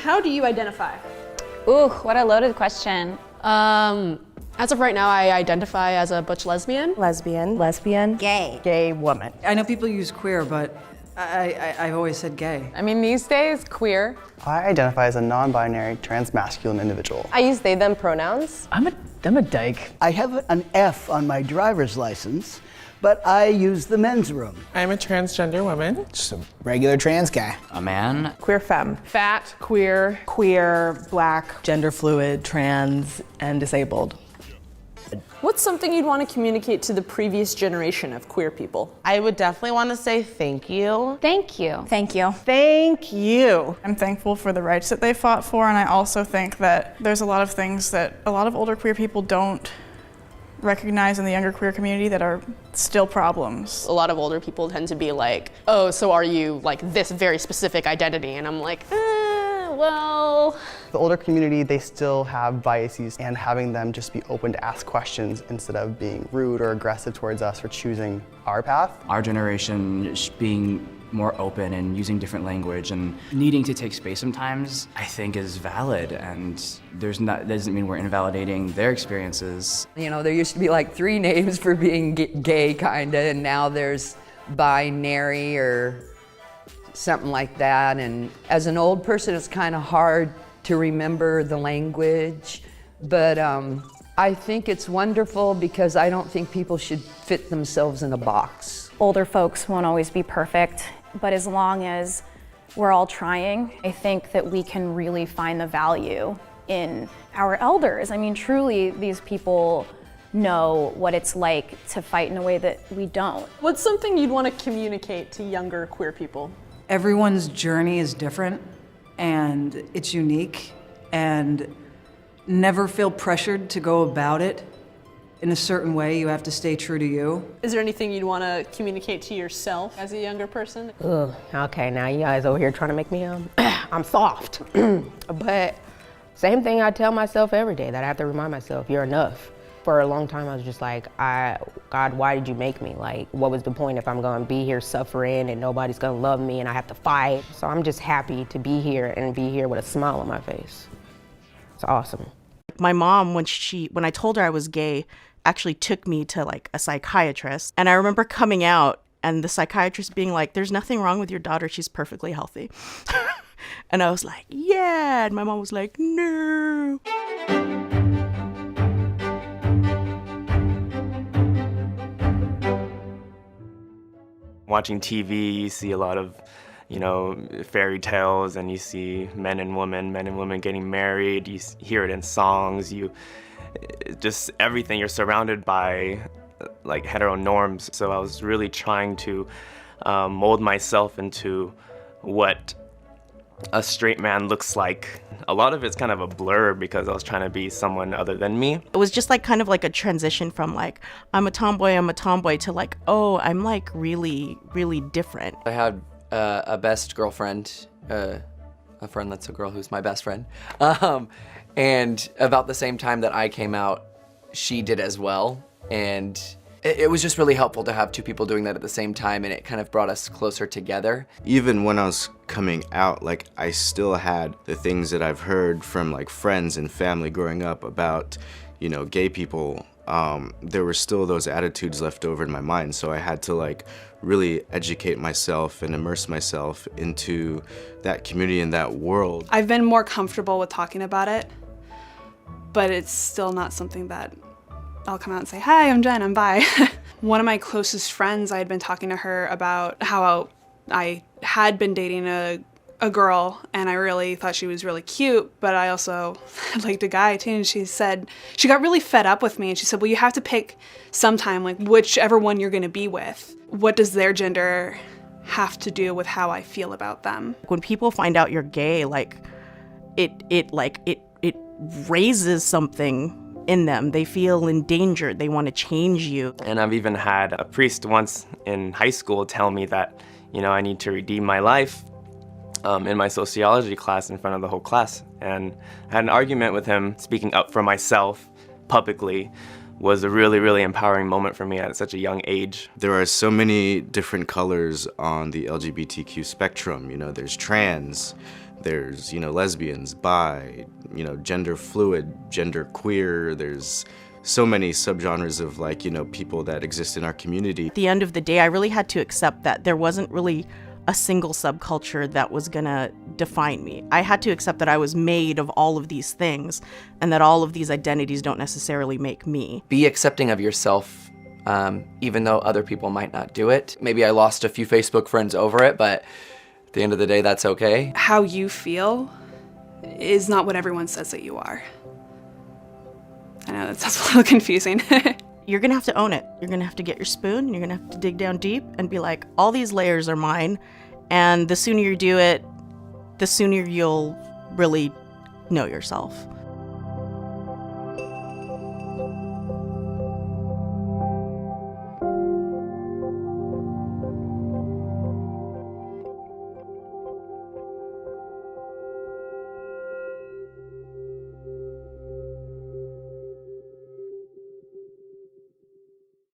how do you identify? Ooh, what a loaded question. As of right now, I identify as a butch lesbian. Lesbian. Gay. Gay woman. I know people use queer, but I've always said gay. I mean, these days, queer. I identify as a non-binary transmasculine individual. I use they, them pronouns. I'm a dyke. I have an F on my driver's license, but I use the men's room. I'm a transgender woman. Just a regular trans guy. A man. Queer femme. Fat, queer. Queer, black, gender fluid, trans, and disabled. What's something you'd want to communicate to the previous generation of queer people? I would definitely want to say thank you. Thank you. Thank you. Thank you. I'm thankful for the rights that they fought for, and I also think that there's a lot of things that a lot of older queer people don't recognize in the younger queer community that are still problems. A lot of older people tend to be like, oh, so are you like this very specific identity? And I'm like, well. The older community, they still have biases, and having them just be open to ask questions instead of being rude or aggressive towards us for choosing our path. Our generation being more open and using different language and needing to take space sometimes, I think is valid, and that doesn't mean we're invalidating their experiences. You know, there used to be like 3 names for being gay, kinda, and now there's binary or something like that. And as an old person, it's kind of hard to remember the language, but I think it's wonderful because I don't think people should fit themselves in a box. Older folks won't always be perfect, but as long as we're all trying, I think that we can really find the value in our elders. I mean, truly, these people know what it's like to fight in a way that we don't. What's something you'd want to communicate to younger queer people? Everyone's journey is different and it's unique, and never feel pressured to go about it in a certain way. You have to stay true to you. Is there anything you'd want to communicate to yourself as a younger person? Ugh, okay, now you guys over here trying to make me, I'm soft. But same thing I tell myself every day, that I have to remind myself, you're enough. For a long time, I was just like, God, why did you make me? Like, what was the point if I'm gonna be here suffering and nobody's gonna love me and I have to fight? So I'm just happy to be here and be here with a smile on my face. It's awesome. My mom, when I told her I was gay, actually took me to like a psychiatrist. And I remember coming out and the psychiatrist being like, there's nothing wrong with your daughter, she's perfectly healthy. And I was like, yeah, and my mom was like, no. Watching TV, you see a lot of, fairy tales, and you see men and women getting married. You hear it in songs. Just everything. You're surrounded by like hetero norms. So I was really trying to mold myself into what a straight man looks like. A lot of it's kind of a blur because I was trying to be someone other than me. It was just like kind of like a transition from like, I'm a tomboy to like, oh, I'm like really, really different. I had a best girlfriend, a friend that's a girl who's my best friend. And about the same time that I came out, she did as well. And it was just really helpful to have 2 people doing that at the same time, and it kind of brought us closer together. Even when I was coming out, like, I still had the things that I've heard from like friends and family growing up about, gay people. There were still those attitudes left over in my mind, so I had to like really educate myself and immerse myself into that community and that world. I've been more comfortable with talking about it, but it's still not something that I'll come out and say, hi, I'm Jen, I'm bi. One of my closest friends, I had been talking to her about how I had been dating a girl, and I really thought she was really cute, but I also liked a guy too, and she said, she got really fed up with me, and she said, well, you have to pick sometime, like whichever one you're gonna be with. What does their gender have to do with how I feel about them? When people find out you're gay, like, it raises something in them. They feel endangered. They want to change you. And I've even had a priest once in high school tell me that, I need to redeem my life in my sociology class in front of the whole class. And I had an argument with him. Speaking up for myself publicly was a really, really empowering moment for me at such a young age. There are so many different colors on the LGBTQ spectrum. There's trans, There's, you know, lesbians, bi, you know, gender fluid, gender queer. There's so many subgenres of, like, you know, people that exist in our community. At the end of the day, I really had to accept that there wasn't really a single subculture that was gonna define me. I had to accept that I was made of all of these things and that all of these identities don't necessarily make me. Be accepting of yourself, even though other people might not do it. Maybe I lost a few Facebook friends over it, but at the end of the day, that's okay. How you feel is not what everyone says that you are. I know that's a little confusing. You're gonna have to own it. You're gonna have to get your spoon, and you're gonna have to dig down deep and be like, all these layers are mine, and the sooner you do it, the sooner you'll really know yourself.